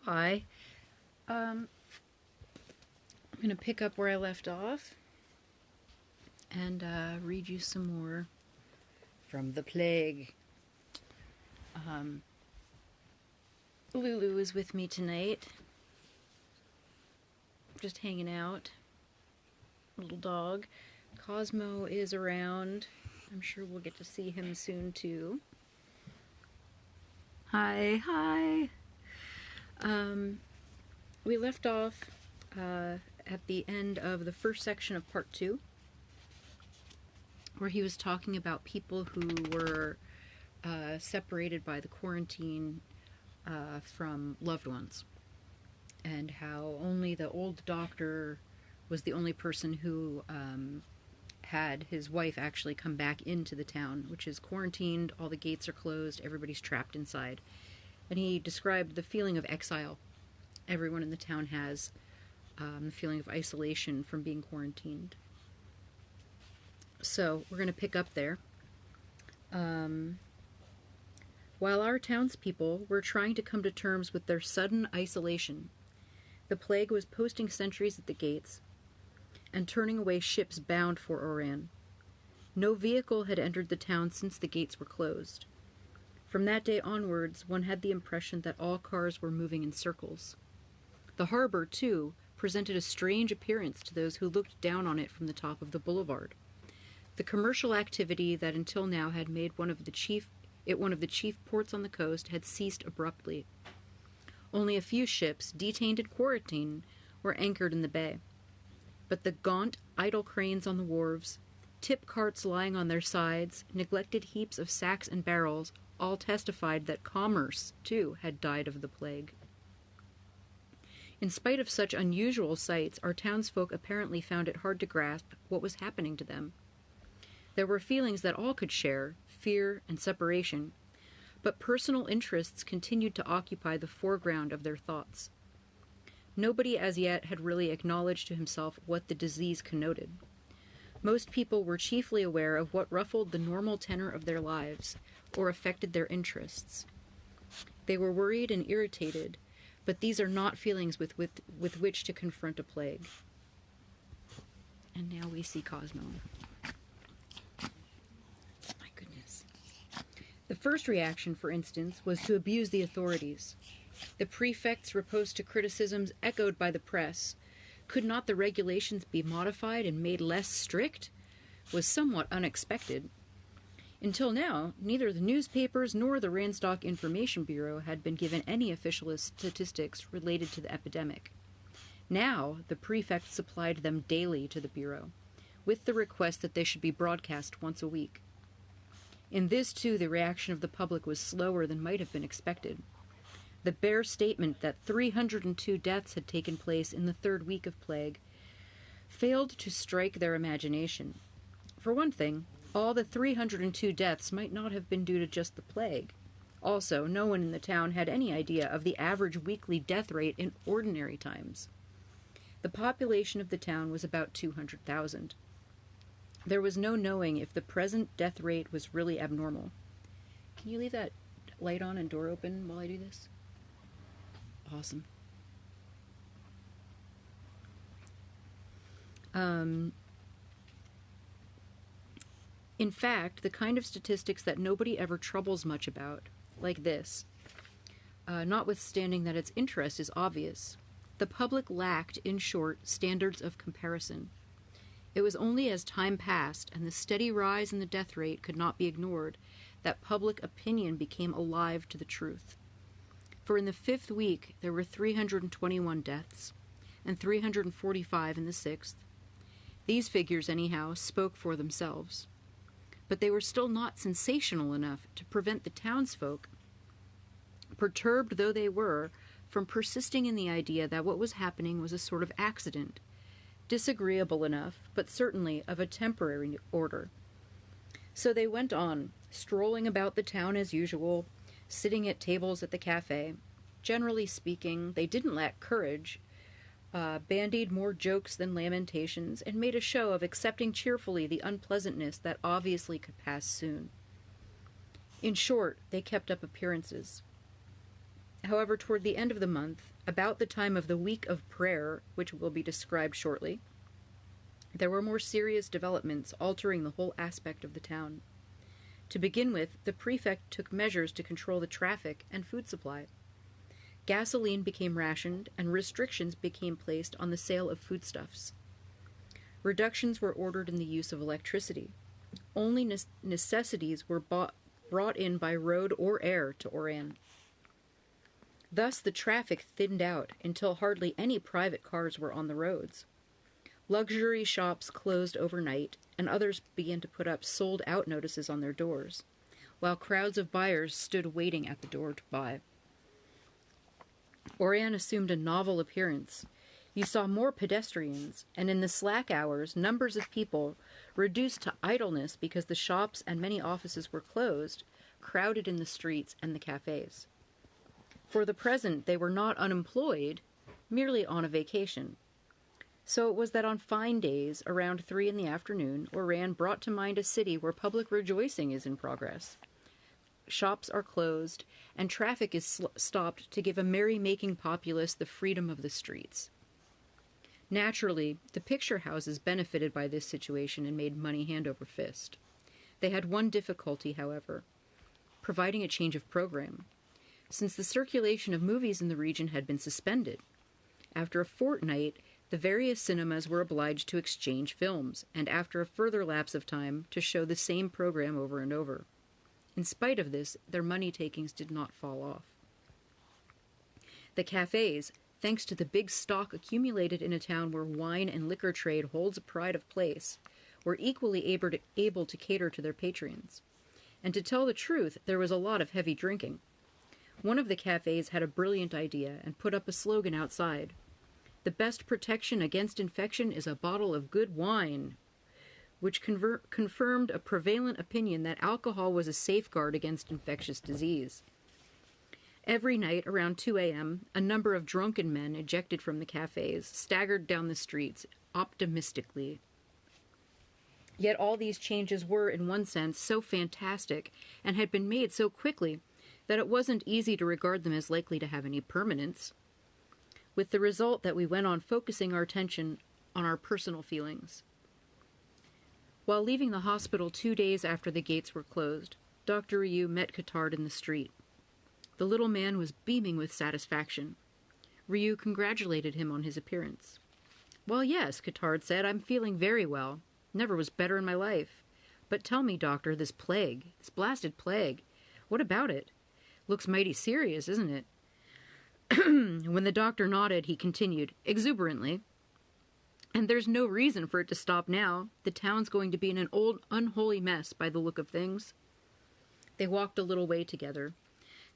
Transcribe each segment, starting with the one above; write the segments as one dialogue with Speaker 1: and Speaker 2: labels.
Speaker 1: Hi. I'm going to pick up where I left off and read you some more from The Plague. Lulu is with me tonight. Just hanging out. Little dog. Cosmo is around. I'm sure we'll get to see him soon too. Hi. We left off at the end of the first section of part 2, where he was talking about people who were separated by the quarantine from loved ones, and how only the old doctor was the only person who had his wife actually come back into the town, which is quarantined, all the gates are closed, everybody's trapped inside. And he described the feeling of exile everyone in the town has, the feeling of isolation from being quarantined. So we're going to pick up there. While our townspeople were trying to come to terms with their sudden isolation, the plague was posting sentries at the gates and turning away ships bound for Oran. No vehicle had entered the town since the gates were closed. From that day onwards, one had the impression that all cars were moving in circles. The harbor, too, presented a strange appearance to those who looked down on it from the top of the boulevard. The commercial activity that until now had made one of the chief ports on the coast had ceased abruptly. Only a few ships, detained in quarantine, were anchored in the bay. But the gaunt, idle cranes on the wharves, tip carts lying on their sides, neglected heaps of sacks and barrels, all testified that commerce, too, had died of the plague. In spite of such unusual sights, our townsfolk apparently found it hard to grasp what was happening to them. There were feelings that all could share, fear and separation, but personal interests continued to occupy the foreground of their thoughts. Nobody as yet had really acknowledged to himself what the disease connoted. Most people were chiefly aware of what ruffled the normal tenor of their lives or affected their interests. They were worried and irritated, but these are not feelings with which to confront a plague. And now we see Cosmo. My goodness. The first reaction, for instance, was to abuse the authorities. The prefect's riposte to criticisms echoed by the press, could not the regulations be modified and made less strict, was somewhat unexpected. Until now, neither the newspapers nor the Ranstock Information Bureau had been given any official statistics related to the epidemic. Now, the prefect supplied them daily to the Bureau, with the request that they should be broadcast once a week. In this, too, the reaction of the public was slower than might have been expected. The bare statement that 302 deaths had taken place in the third week of plague failed to strike their imagination. For one thing, all the 302 deaths might not have been due to just the plague. Also, no one in the town had any idea of the average weekly death rate in ordinary times. The population of the town was about 200,000. There was no knowing if the present death rate was really abnormal. Can you leave that light on and door open while I do this? Awesome. In fact, the kind of statistics that nobody ever troubles much about, like this, notwithstanding that its interest is obvious, the public lacked, in short, standards of comparison. It was only as time passed and the steady rise in the death rate could not be ignored that public opinion became alive to the truth. For in the 5th week there were 321 deaths, and 345 in the 6th. These figures, anyhow, spoke for themselves. But they were still not sensational enough to prevent the townsfolk, perturbed though they were, from persisting in the idea that what was happening was a sort of accident, disagreeable enough, but certainly of a temporary order. So they went on, strolling about the town as usual, sitting at tables at the cafe. Generally speaking, they didn't lack courage, bandied more jokes than lamentations, and made a show of accepting cheerfully the unpleasantness that obviously could pass soon. In short, they kept up appearances. However, toward the end of the month, about the time of the week of prayer, which will be described shortly, there were more serious developments altering the whole aspect of the town. To begin with, the prefect took measures to control the traffic and food supply. Gasoline became rationed, and restrictions became placed on the sale of foodstuffs. Reductions were ordered in the use of electricity. Only necessities were brought in by road or air to Oran. Thus the traffic thinned out until hardly any private cars were on the roads. Luxury shops closed overnight, and others began to put up sold-out notices on their doors, while crowds of buyers stood waiting at the door to buy. Oran assumed a novel appearance. You saw more pedestrians, and in the slack hours, numbers of people, reduced to idleness because the shops and many offices were closed, crowded in the streets and the cafes. For the present, they were not unemployed, merely on a vacation. So it was that on fine days, around 3 in the afternoon, Oran brought to mind a city where public rejoicing is in progress. Shops are closed, and traffic is stopped to give a merry-making populace the freedom of the streets. Naturally, the picture houses benefited by this situation and made money hand over fist. They had one difficulty, however, providing a change of program, since the circulation of movies in the region had been suspended. After a fortnight, the various cinemas were obliged to exchange films, and after a further lapse of time, to show the same program over and over. In spite of this, their money takings did not fall off. The cafes, thanks to the big stock accumulated in a town where wine and liquor trade holds a pride of place, were equally able to cater to their patrons. And to tell the truth, there was a lot of heavy drinking. One of the cafes had a brilliant idea and put up a slogan outside. The best protection against infection is a bottle of good wine, which confirmed a prevalent opinion that alcohol was a safeguard against infectious disease. Every night, around 2 a.m., a number of drunken men ejected from the cafes staggered down the streets, optimistically. Yet all these changes were, in one sense, so fantastic and had been made so quickly that it wasn't easy to regard them as likely to have any permanence, with the result that we went on focusing our attention on our personal feelings. While leaving the hospital 2 days after the gates were closed, Dr. Ryu met Cottard in the street. The little man was beaming with satisfaction. Ryu congratulated him on his appearance. "Well, yes," Cottard said, "I'm feeling very well. Never was better in my life. But tell me, doctor, this blasted plague, what about it? Looks mighty serious, isn't it?" When the doctor nodded, he continued, exuberantly, "And there's no reason for it to stop now. The town's going to be in an old, unholy mess by the look of things." They walked a little way together.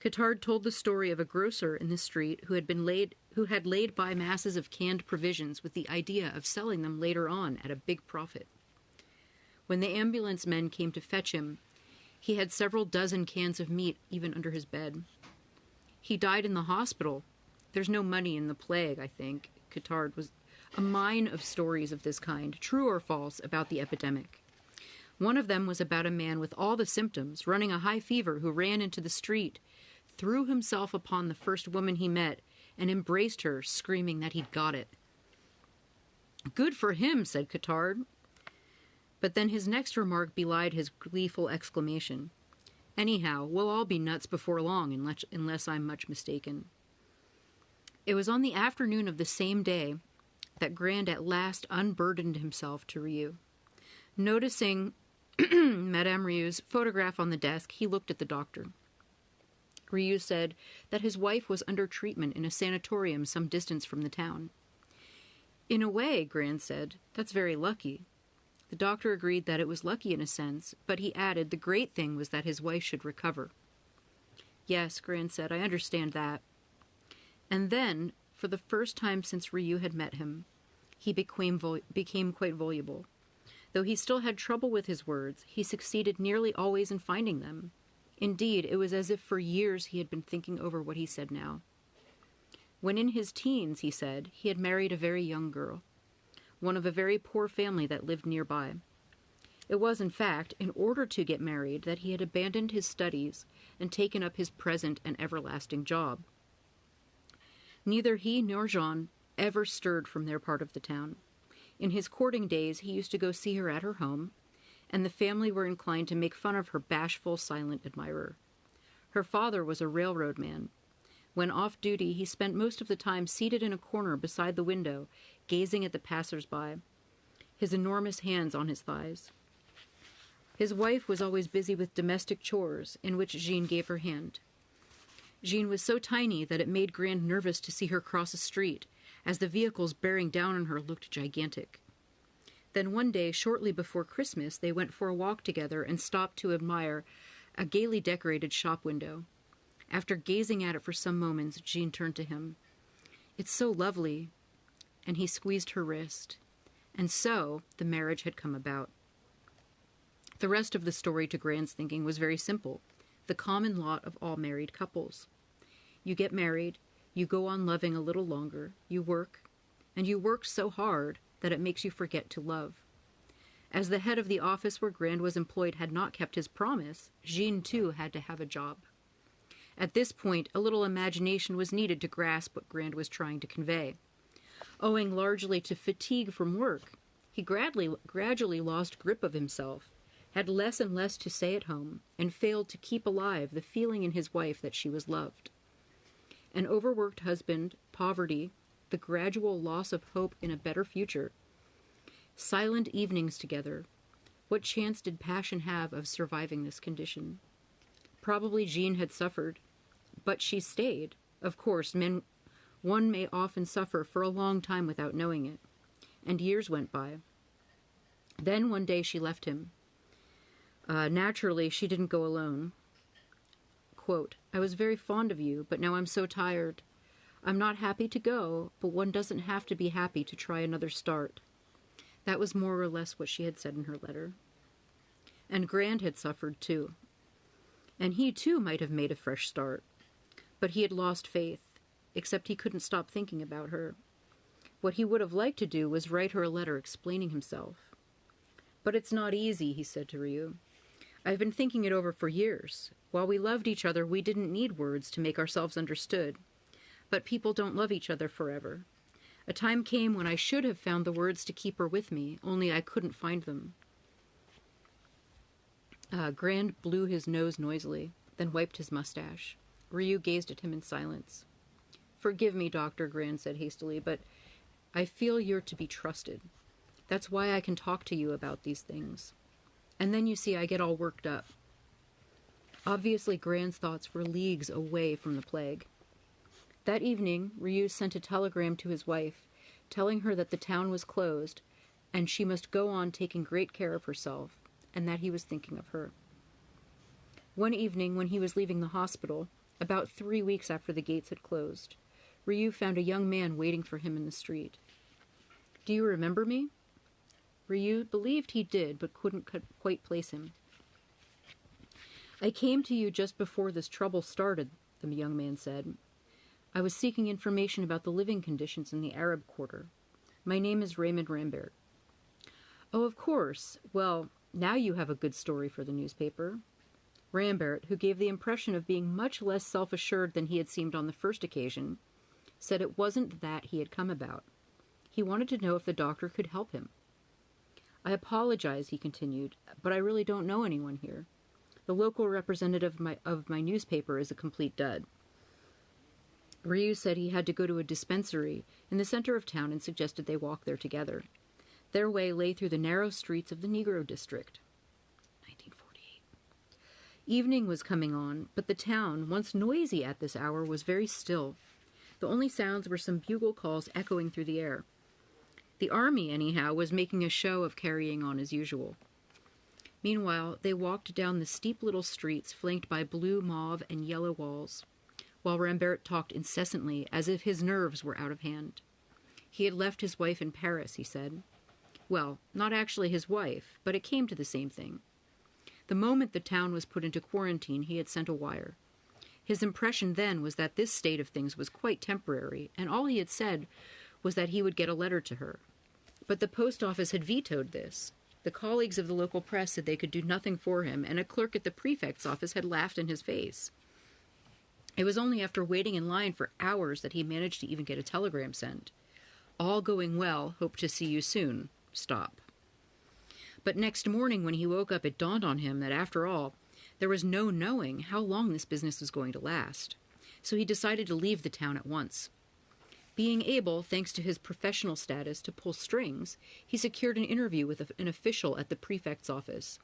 Speaker 1: Cottard told the story of a grocer in the street who had laid by masses of canned provisions with the idea of selling them later on at a big profit. When the ambulance men came to fetch him, he had several dozen cans of meat even under his bed. "He died in the hospital. There's no money in the plague, I think." Cottard was a mine of stories of this kind, true or false, about the epidemic. One of them was about a man with all the symptoms, running a high fever, who ran into the street, threw himself upon the first woman he met, and embraced her, screaming that he'd got it. "Good for him," said Cottard. But then his next remark belied his gleeful exclamation. "Anyhow, we'll all be nuts before long, unless I'm much mistaken." It was on the afternoon of the same day that Grand at last unburdened himself to Ryu. Noticing Madame Ryu's photograph on the desk, he looked at the doctor. Ryu said that his wife was under treatment in a sanatorium some distance from the town. "In a way," Grand said, "that's very lucky." The doctor agreed that it was lucky in a sense, but he added the great thing was that his wife should recover. "Yes," Grand said, "I understand that." And then, for the first time since Ryu had met him, he became quite voluble. Though he still had trouble with his words, he succeeded nearly always in finding them. Indeed, it was as if for years he had been thinking over what he said now. When in his teens, he said, he had married a very young girl, one of a very poor family that lived nearby. It was, in fact, in order to get married that he had abandoned his studies and taken up his present and everlasting job. Neither he nor Jean ever stirred from their part of the town. In his courting days, he used to go see her at her home, and the family were inclined to make fun of her bashful, silent admirer. Her father was a railroad man. When off duty, he spent most of the time seated in a corner beside the window, gazing at the passers-by, his enormous hands on his thighs. His wife was always busy with domestic chores, in which Jean gave her hand. Jean was so tiny that it made Grand nervous to see her cross a street, as the vehicles bearing down on her looked gigantic. Then one day, shortly before Christmas, they went for a walk together and stopped to admire a gaily decorated shop window. After gazing at it for some moments, Jean turned to him. "It's so lovely," and he squeezed her wrist. And so the marriage had come about. The rest of the story, to Grand's thinking, was very simple, the common lot of all married couples. You get married, you go on loving a little longer, you work, and you work so hard that it makes you forget to love. As the head of the office where Grand was employed had not kept his promise, Jean too had to have a job. At this point, a little imagination was needed to grasp what Grand was trying to convey. Owing largely to fatigue from work, he gradually lost grip of himself, had less and less to say at home, and failed to keep alive the feeling in his wife that she was loved. An overworked husband, poverty, the gradual loss of hope in a better future, silent evenings together. What chance did passion have of surviving this condition? Probably Jean had suffered, but she stayed. Of course, one may often suffer for a long time without knowing it. And years went by. Then one day she left him. Naturally, she didn't go alone. Quote, "I was very fond of you, but now I'm so tired. I'm not happy to go, but one doesn't have to be happy to try another start." That was more or less what she had said in her letter. And Grand had suffered too. And he too might have made a fresh start. But he had lost faith, except he couldn't stop thinking about her. What he would have liked to do was write her a letter explaining himself. "But it's not easy," he said to Ryu. "I've been thinking it over for years. While we loved each other, we didn't need words to make ourselves understood. But people don't love each other forever. A time came when I should have found the words to keep her with me, only I couldn't find them." Grand blew his nose noisily, then wiped his mustache. Ryu gazed at him in silence. "Forgive me, Doctor," Grand said hastily, "but I feel you're to be trusted. That's why I can talk to you about these things. And then, you see, I get all worked up." Obviously, Grand's thoughts were leagues away from the plague. That evening, Ryu sent a telegram to his wife, telling her that the town was closed, and she must go on taking great care of herself, and that he was thinking of her. One evening, when he was leaving the hospital, about 3 weeks after the gates had closed, Ryu found a young man waiting for him in the street. "Do you remember me?" Ryu believed he did, but couldn't quite place him. "I came to you just before this trouble started," the young man said. "I was seeking information about the living conditions in the Arab quarter. My name is Raymond Rambert." "Oh, of course. Well, now you have a good story for the newspaper." Rambert, who gave the impression of being much less self-assured than he had seemed on the first occasion, said it wasn't that he had come about. He wanted to know if the doctor could help him. "I apologize," he continued, "but I really don't know anyone here. The local representative of my newspaper is a complete dud." Ryu said he had to go to a dispensary in the center of town and suggested they walk there together. Their way lay through the narrow streets of the Negro district. 1948. Evening was coming on, but the town, once noisy at this hour, was very still. The only sounds were some bugle calls echoing through the air. The army, anyhow, was making a show of carrying on as usual. Meanwhile, they walked down the steep little streets flanked by blue, mauve, and yellow walls, while Rambert talked incessantly, as if his nerves were out of hand. He had left his wife in Paris, he said. Well, not actually his wife, but it came to the same thing. The moment the town was put into quarantine, he had sent a wire. His impression then was that this state of things was quite temporary, and all he had said was that he would get a letter to her. But the post office had vetoed this. The colleagues of the local press said they could do nothing for him, and a clerk at the prefect's office had laughed in his face. It was only after waiting in line for hours that he managed to even get a telegram sent. All going well. Hope to see you soon. Stop. But next morning when he woke up, it dawned on him that after all, there was no knowing how long this business was going to last. So he decided to leave the town at once. Being able, thanks to his professional status, to pull strings, he secured an interview with an official at the prefect's office.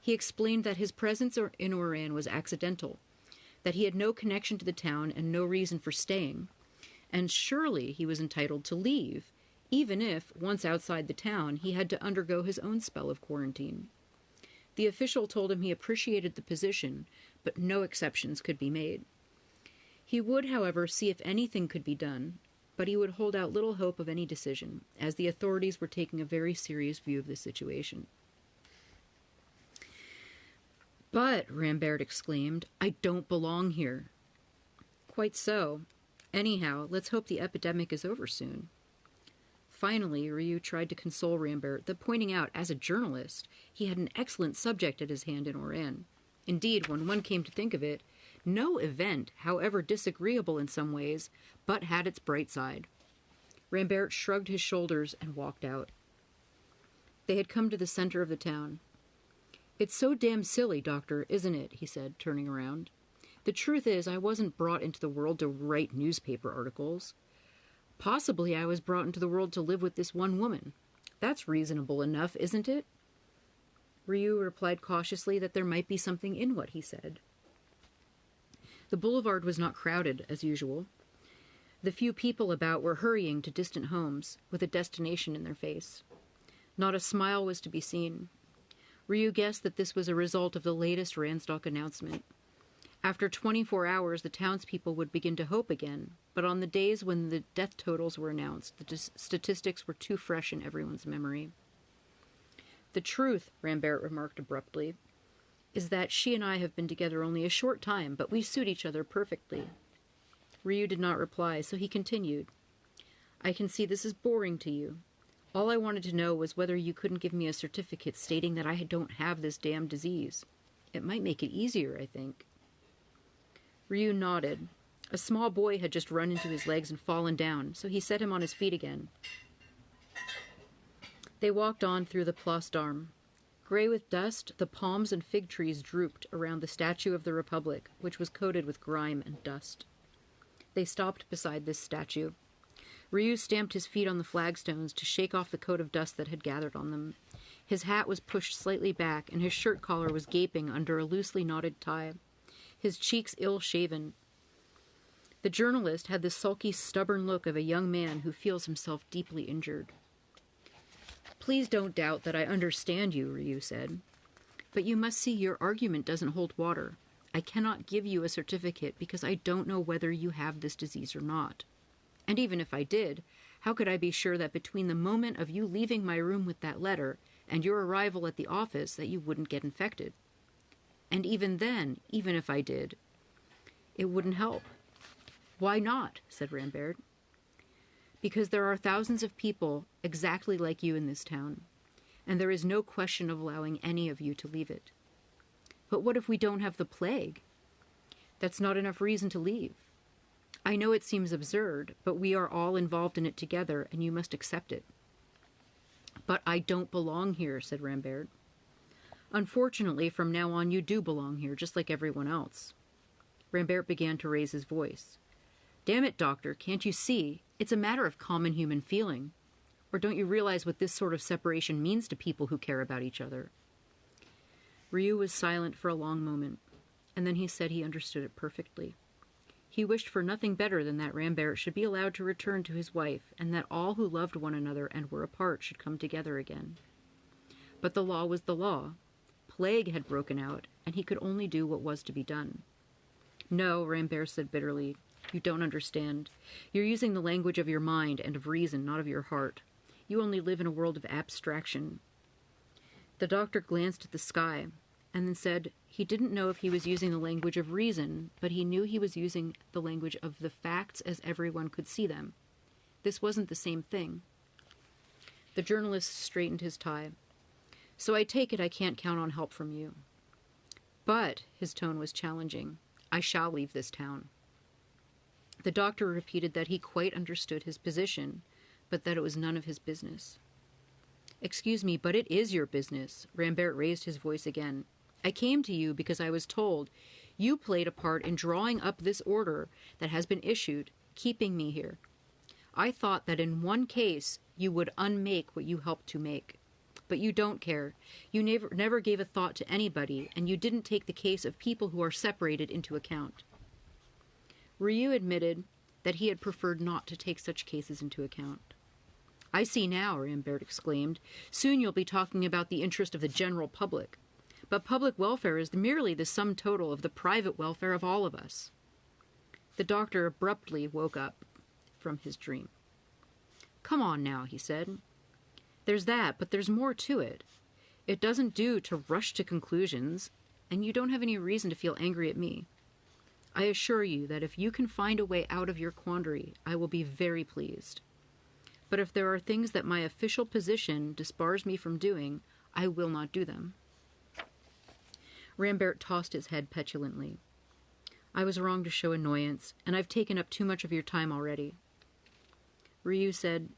Speaker 1: He explained that his presence in Oran was accidental, that he had no connection to the town and no reason for staying, and surely he was entitled to leave, even if, once outside the town, he had to undergo his own spell of quarantine. The official told him he appreciated the position, but no exceptions could be made. He would, however, see if anything could be done, but he would hold out little hope of any decision, as the authorities were taking a very serious view of the situation. "But," Rambert exclaimed, "I don't belong here." "Quite so. Anyhow, let's hope the epidemic is over soon." Finally, Ryu tried to console Rambert, that pointing out, as a journalist, he had an excellent subject at his hand in Oran. Indeed, when one came to think of it, no event, however disagreeable in some ways, but had its bright side. Rambert shrugged his shoulders and walked out. They had come to the center of the town. "It's so damn silly, Doctor, isn't it?" he said, turning around. "The truth is, I wasn't brought into the world to write newspaper articles. Possibly I was brought into the world to live with this one woman. That's reasonable enough, isn't it?" Ryu replied cautiously that there might be something in what he said. The boulevard was not crowded, as usual. The few people about were hurrying to distant homes, with a destination in their face. Not a smile was to be seen. Ryu guessed that this was a result of the latest Ransdorf announcement. After 24 hours, the townspeople would begin to hope again, but on the days when the death totals were announced, the statistics were too fresh in everyone's memory. "The truth," Rambert remarked abruptly, "is that she and I have been together only a short time, but we suit each other perfectly." Ryu did not reply, so he continued. "I can see this is boring to you. All I wanted to know was whether you couldn't give me a certificate stating that I don't have this damned disease. It might make it easier, I think." Ryu nodded. A small boy had just run into his legs and fallen down, so he set him on his feet again. They walked on through the Place d'Armes. Gray with dust, the palms and fig trees drooped around the statue of the Republic, which was coated with grime and dust. They stopped beside this statue. Ryu stamped his feet on the flagstones to shake off the coat of dust that had gathered on them. His hat was pushed slightly back, and his shirt collar was gaping under a loosely knotted tie. His cheeks ill-shaven. The journalist had the sulky, stubborn look of a young man who feels himself deeply injured. "Please don't doubt that I understand you," Ryu said. "But you must see your argument doesn't hold water. I cannot give you a certificate because I don't know whether you have this disease or not. And even if I did, how could I be sure that between the moment of you leaving my room with that letter and your arrival at the office that you wouldn't get infected? And even then, even if I did, it wouldn't help." "Why not?" said Rambert. "Because there are thousands of people exactly like you in this town, and there is no question of allowing any of you to leave it." "But what if we don't have the plague?" "That's not enough reason to leave. I know it seems absurd, but we are all involved in it together, and you must accept it." "But I don't belong here," said Rambert. "Unfortunately, from now on you do belong here, just like everyone else." Rambert began to raise his voice. "Damn it, Doctor, can't you see? It's a matter of common human feeling. Or don't you realize what this sort of separation means to people who care about each other?" Ryu was silent for a long moment, and then he said he understood it perfectly. He wished for nothing better than that Rambert should be allowed to return to his wife, and that all who loved one another and were apart should come together again. But the law was the law. Plague had broken out, and he could only do what was to be done. "No," Rambert said bitterly, "you don't understand. You're using the language of your mind and of reason, not of your heart. You only live in a world of abstraction." The doctor glanced at the sky, and then said he didn't know if he was using the language of reason, but he knew he was using the language of the facts as everyone could see them. This wasn't the same thing. The journalist straightened his tie. "So I take it I can't count on help from you." "But," his tone was challenging, "I shall leave this town." The doctor repeated that he quite understood his position, but that it was none of his business. "Excuse me, but it is your business." Rambert raised his voice again. "I came to you because I was told you played a part in drawing up this order that has been issued, keeping me here. I thought that in one case you would unmake what you helped to make. But you don't care. You never gave a thought to anybody, and you didn't take the case of people who are separated into account." Ryu admitted that he had preferred not to take such cases into account. "I see now," Rambert exclaimed. "Soon you'll be talking about the interest of the general public. But public welfare is merely the sum total of the private welfare of all of us." The doctor abruptly woke up from his dream. "Come on now," he said. "There's that, but there's more to it. It doesn't do to rush to conclusions, and you don't have any reason to feel angry at me. I assure you that if you can find a way out of your quandary, I will be very pleased. But if there are things that my official position disbars me from doing, I will not do them." Rambert tossed his head petulantly. "I was wrong to show annoyance, and I've taken up too much of your time already." Ryu said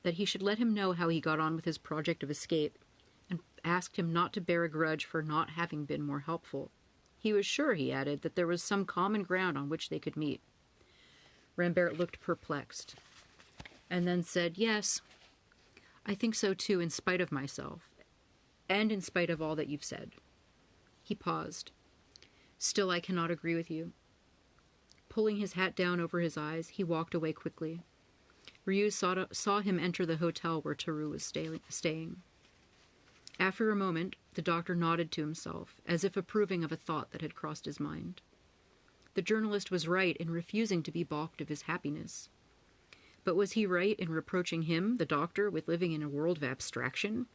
Speaker 1: that he should let him know how he got on with his project of escape, and asked him not to bear a grudge for not having been more helpful. He was sure, he added, that there was some common ground on which they could meet. Rambert looked perplexed, and then said, "Yes, I think so too, in spite of myself, and in spite of all that you've said." He paused. "Still, I cannot agree with you." Pulling his hat down over his eyes, he walked away quickly. Ryu saw him enter the hotel where Teru was staying. After a moment, the doctor nodded to himself, as if approving of a thought that had crossed his mind. The journalist was right in refusing to be balked of his happiness. But was he right in reproaching him, the doctor, with living in a world of abstraction?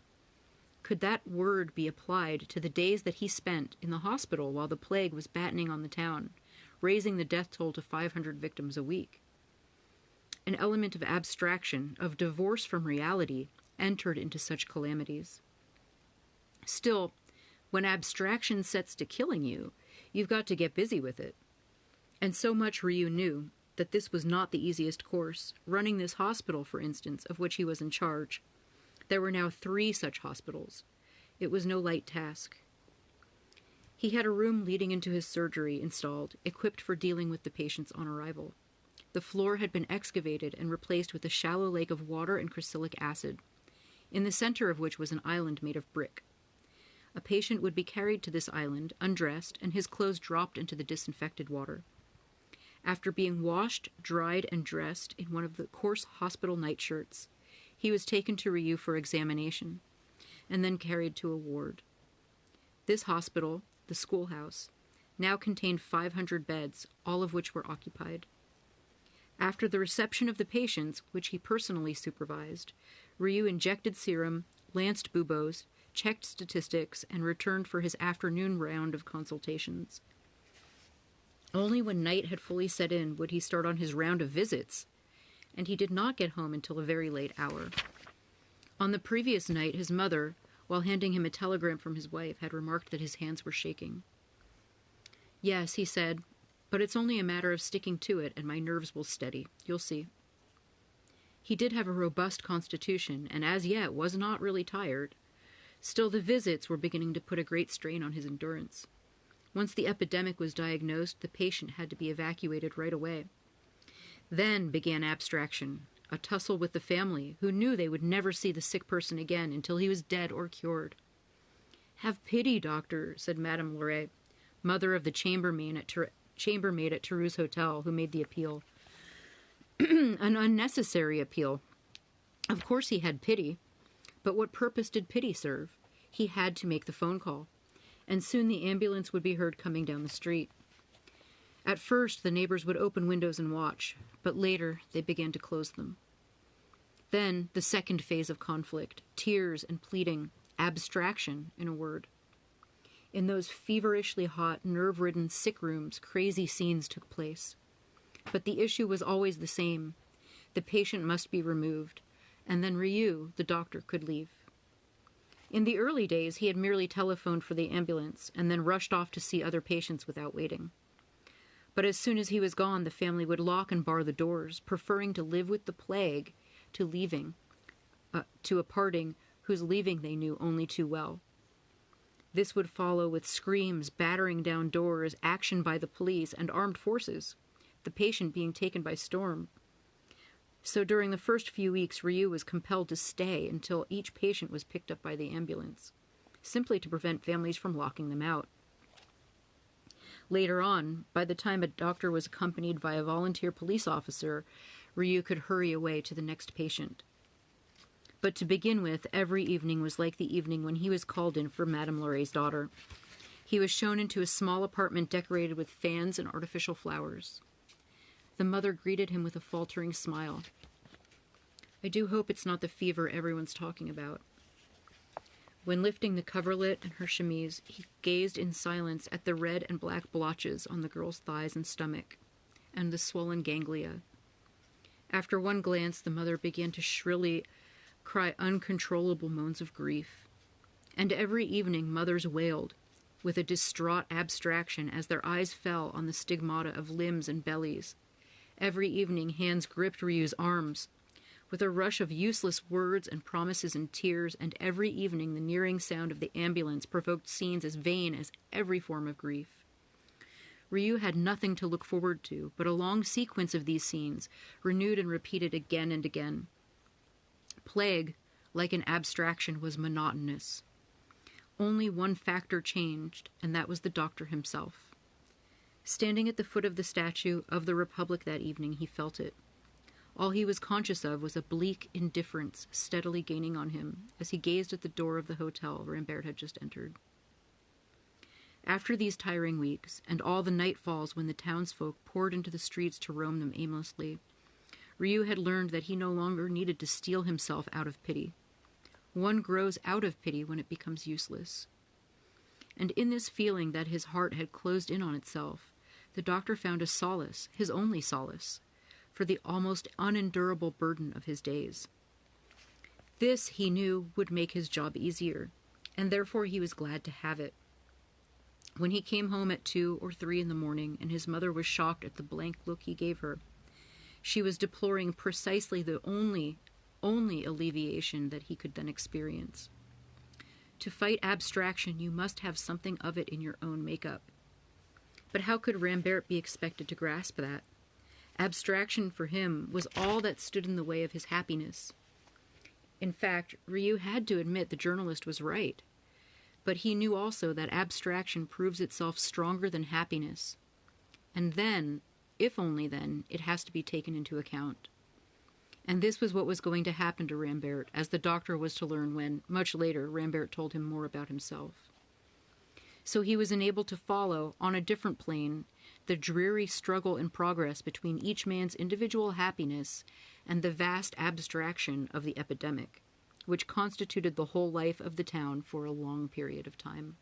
Speaker 1: Could that word be applied to the days that he spent in the hospital while the plague was battening on the town, raising the death toll to 500 victims a week? An element of abstraction, of divorce from reality, entered into such calamities. Still, when abstraction sets to killing you, you've got to get busy with it. And so much Ryu knew, that this was not the easiest course. Running this hospital, for instance, of which he was in charge. There were now 3 such hospitals. It was no light task. He had a room leading into his surgery installed, equipped for dealing with the patients on arrival. The floor had been excavated and replaced with a shallow lake of water and crucilic acid, in the center of which was an island made of brick. A patient would be carried to this island, undressed, and his clothes dropped into the disinfected water. After being washed, dried, and dressed in one of the coarse hospital nightshirts, he was taken to Ryu for examination, and then carried to a ward. This hospital, the schoolhouse, now contained 500 beds, all of which were occupied. After the reception of the patients, which he personally supervised, Ryu injected serum, lanced buboes, checked statistics, and returned for his afternoon round of consultations. Only when night had fully set in would he start on his round of visits, and he did not get home until a very late hour. On the previous night, his mother, while handing him a telegram from his wife, had remarked that his hands were shaking. "Yes," he said, "but it's only a matter of sticking to it, and my nerves will steady. You'll see." He did have a robust constitution, and as yet was not really tired. Still, the visits were beginning to put a great strain on his endurance. Once the epidemic was diagnosed, the patient had to be evacuated right away. Then began abstraction, a tussle with the family, who knew they would never see the sick person again until he was dead or cured. "Have pity, doctor," said Madame Loret, mother of the chambermaid at Teru's hotel, who made the appeal. An unnecessary appeal. Of course he had pity, but what purpose did pity serve? He had to make the phone call, and soon the ambulance would be heard coming down the street. At first, the neighbors would open windows and watch, but later they began to close them. Then, the second phase of conflict, tears and pleading, abstraction, in a word. In those feverishly hot, nerve-ridden sick rooms, crazy scenes took place. But the issue was always the same. The patient must be removed, and then Ryu, the doctor, could leave. In the early days, he had merely telephoned for the ambulance and then rushed off to see other patients without waiting. But But as soon as he was gone, the family would lock and bar the doors, preferring to live with the plague to a parting whose leaving they knew only too well. This would follow with screams, battering down doors, action by the police and armed forces, the patient being taken by storm. So during the first few weeks, Ryu was compelled to stay until each patient was picked up by the ambulance, simply to prevent families from locking them out. Later on, by the time a doctor was accompanied by a volunteer police officer, Ryu could hurry away to the next patient. But to begin with, every evening was like the evening when he was called in for Madame Laurey's daughter. He was shown into a small apartment decorated with fans and artificial flowers. The mother greeted him with a faltering smile. "I do hope it's not the fever everyone's talking about." When lifting the coverlet and her chemise, he gazed in silence at the red and black blotches on the girl's thighs and stomach, and the swollen ganglia. After one glance, the mother began to shrilly cry uncontrollable moans of grief. And every evening mothers wailed, with a distraught abstraction as their eyes fell on the stigmata of limbs and bellies. Every evening hands gripped Ryu's arms, with a rush of useless words and promises and tears, and every evening the nearing sound of the ambulance provoked scenes as vain as every form of grief. Ryu had nothing to look forward to, but a long sequence of these scenes, renewed and repeated again and again. Plague, like an abstraction, was monotonous. Only one factor changed, and that was the doctor himself. Standing at the foot of the statue of the Republic that evening, he felt it. All he was conscious of was a bleak indifference steadily gaining on him as he gazed at the door of the hotel Rambert had just entered. After these tiring weeks, and all the nightfalls when the townsfolk poured into the streets to roam them aimlessly, Ryu had learned that he no longer needed to steel himself out of pity. One grows out of pity when it becomes useless. And in this feeling that his heart had closed in on itself, the doctor found a solace, his only solace, for the almost unendurable burden of his days. This, he knew, would make his job easier, and therefore he was glad to have it. When he came home at 2 or 3 in the morning, and his mother was shocked at the blank look he gave her, she was deploring precisely the only alleviation that he could then experience. To fight abstraction, you must have something of it in your own makeup. But how could Rambert be expected to grasp that? Abstraction for him was all that stood in the way of his happiness. In fact, Ryu had to admit the journalist was right. But he knew also that abstraction proves itself stronger than happiness. And then, if only then, it has to be taken into account. And this was what was going to happen to Rambert, as the doctor was to learn when, much later, Rambert told him more about himself. So he was enabled to follow, on a different plane, the dreary struggle in progress between each man's individual happiness and the vast abstraction of the epidemic, which constituted the whole life of the town for a long period of time.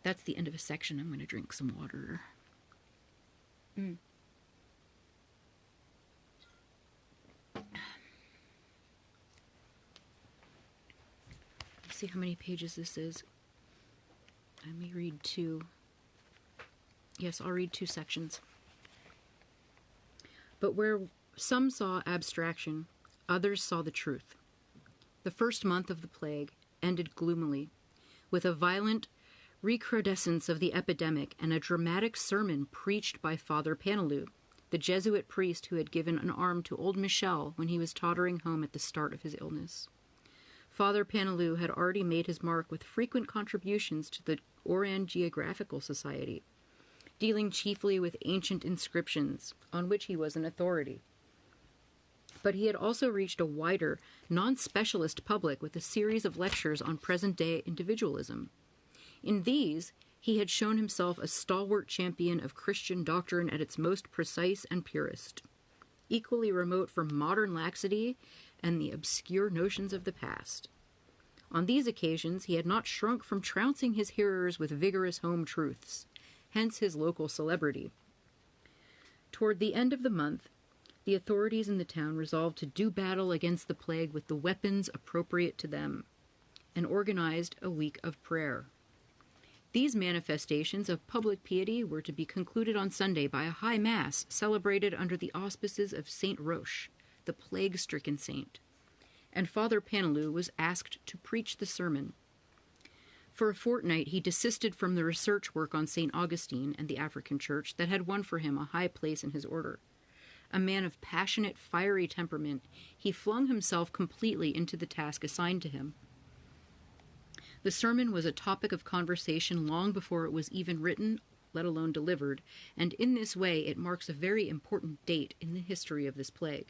Speaker 1: That's the end of a section. I'm going to drink some water. Let's see how many pages this is. I may read 2. Yes, I'll read 2 sections. But where some saw abstraction, others saw the truth. The first month of the plague ended gloomily, with a violent recrudescence of the epidemic and a dramatic sermon preached by Father Panelou, the Jesuit priest who had given an arm to old Michel when he was tottering home at the start of his illness. Father Panelou had already made his mark with frequent contributions to the Oran Geographical Society, dealing chiefly with ancient inscriptions, on which he was an authority. But he had also reached a wider, non-specialist public with a series of lectures on present-day individualism. In these, he had shown himself a stalwart champion of Christian doctrine at its most precise and purest, equally remote from modern laxity and the obscure notions of the past. On these occasions, he had not shrunk from trouncing his hearers with vigorous home truths, hence his local celebrity. Toward the end of the month, the authorities in the town resolved to do battle against the plague with the weapons appropriate to them, and organized a week of prayer. These manifestations of public piety were to be concluded on Sunday by a high mass celebrated under the auspices of Saint Roche, the plague-stricken saint, and Father Panelou was asked to preach the sermon. For a fortnight he desisted from the research work on St. Augustine and the African Church that had won for him a high place in his order. A man of passionate, fiery temperament, he flung himself completely into the task assigned to him. The sermon was a topic of conversation long before it was even written, let alone delivered, and in this way it marks a very important date in the history of this plague.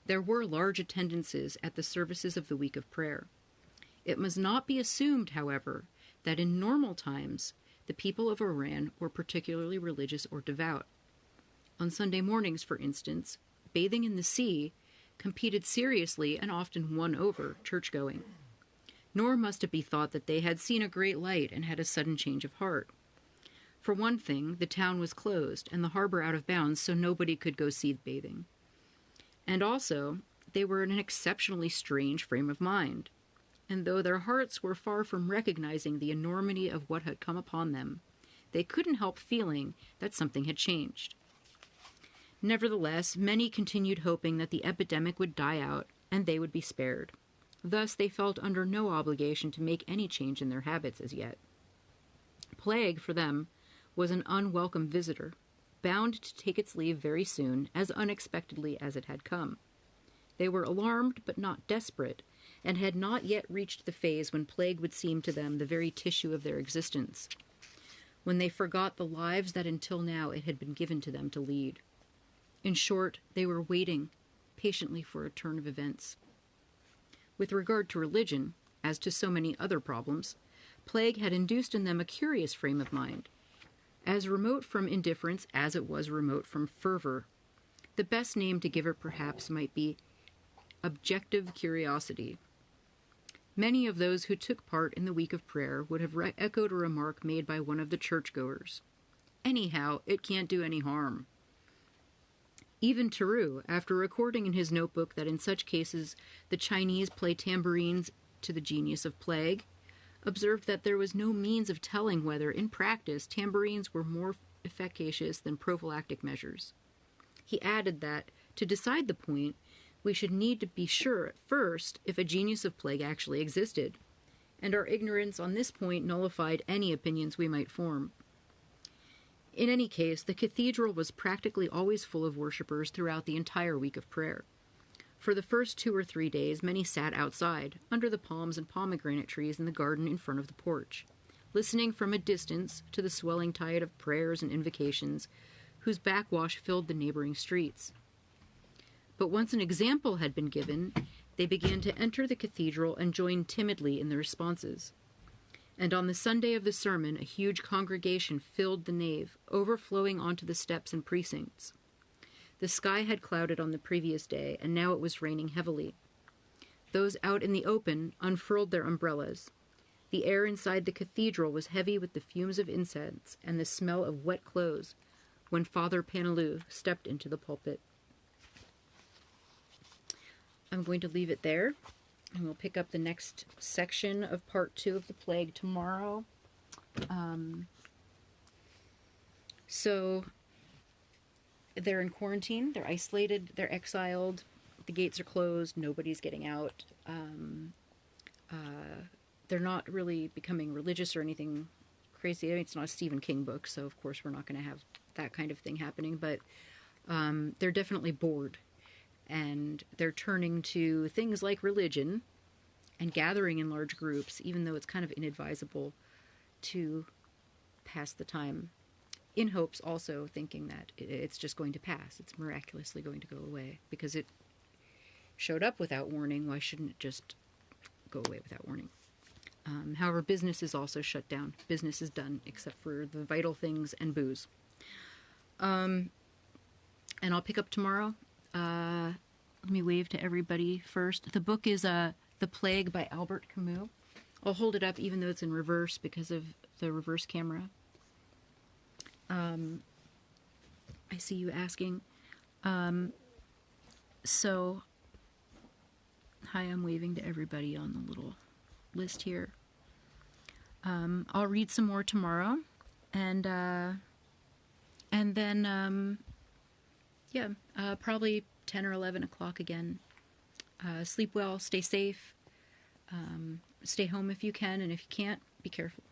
Speaker 1: There were large attendances at the services of the week of prayer. It must not be assumed, however, that in normal times the people of Oran were particularly religious or devout. On Sunday mornings, for instance, bathing in the sea competed seriously and often won over church-going. Nor must it be thought that they had seen a great light and had a sudden change of heart. For one thing, the town was closed and the harbor out of bounds, so nobody could go sea bathing. And also, they were in an exceptionally strange frame of mind, and though their hearts were far from recognizing the enormity of what had come upon them, they couldn't help feeling that something had changed. Nevertheless, many continued hoping that the epidemic would die out and they would be spared. Thus, they felt under no obligation to make any change in their habits as yet. Plague, for them, was an unwelcome visitor, bound to take its leave very soon, as unexpectedly as it had come. They were alarmed but not desperate, and had not yet reached the phase when plague would seem to them the very tissue of their existence, when they forgot the lives that until now it had been given to them to lead. In short, they were waiting patiently for a turn of events. With regard to religion, as to so many other problems, plague had induced in them a curious frame of mind, as remote from indifference as it was remote from fervor. The best name to give it perhaps might be objective curiosity. Many of those who took part in the week of prayer would have echoed a remark made by one of the churchgoers. Anyhow, it can't do any harm. Even Theroux, after recording in his notebook that in such cases the Chinese play tambourines to the genius of plague, observed that there was no means of telling whether, in practice, tambourines were more efficacious than prophylactic measures. He added that, to decide the point, we should need to be sure at first if a genius of plague actually existed, and our ignorance on this point nullified any opinions we might form. In any case, the cathedral was practically always full of worshippers throughout the entire week of prayer. For the first 2 or 3 days, many sat outside, under the palms and pomegranate trees in the garden in front of the porch, listening from a distance to the swelling tide of prayers and invocations, whose backwash filled the neighboring streets. But once an example had been given, they began to enter the cathedral and join timidly in the responses. And on the Sunday of the sermon, a huge congregation filled the nave, overflowing onto the steps and precincts. The sky had clouded on the previous day, and now it was raining heavily. Those out in the open unfurled their umbrellas. The air inside the cathedral was heavy with the fumes of incense and the smell of wet clothes when Father Panelou stepped into the pulpit. I'm going to leave it there, and we'll pick up the next section of part 2 of the plague tomorrow. So they're in quarantine, they're isolated, they're exiled, the gates are closed, nobody's getting out. They're not really becoming religious or anything crazy. I mean, it's not a Stephen King book, so of course we're not going to have that kind of thing happening, but they're definitely bored. And they're turning to things like religion and gathering in large groups, even though it's kind of inadvisable to pass the time, in hopes also thinking that it's just going to pass. It's miraculously going to go away because it showed up without warning. Why shouldn't it just go away without warning? However, business is also shut down. Business is done, except for the vital things and booze. And I'll pick up tomorrow. Let me wave to everybody first. The book is The Plague by Albert Camus. I'll hold it up even though it's in reverse because of the reverse camera. I see you asking. So, hi, I'm waving to everybody on the little list here. I'll read some more tomorrow, and then probably 10 or 11 o'clock again. Sleep well, stay safe, stay home if you can, and if you can't, be careful.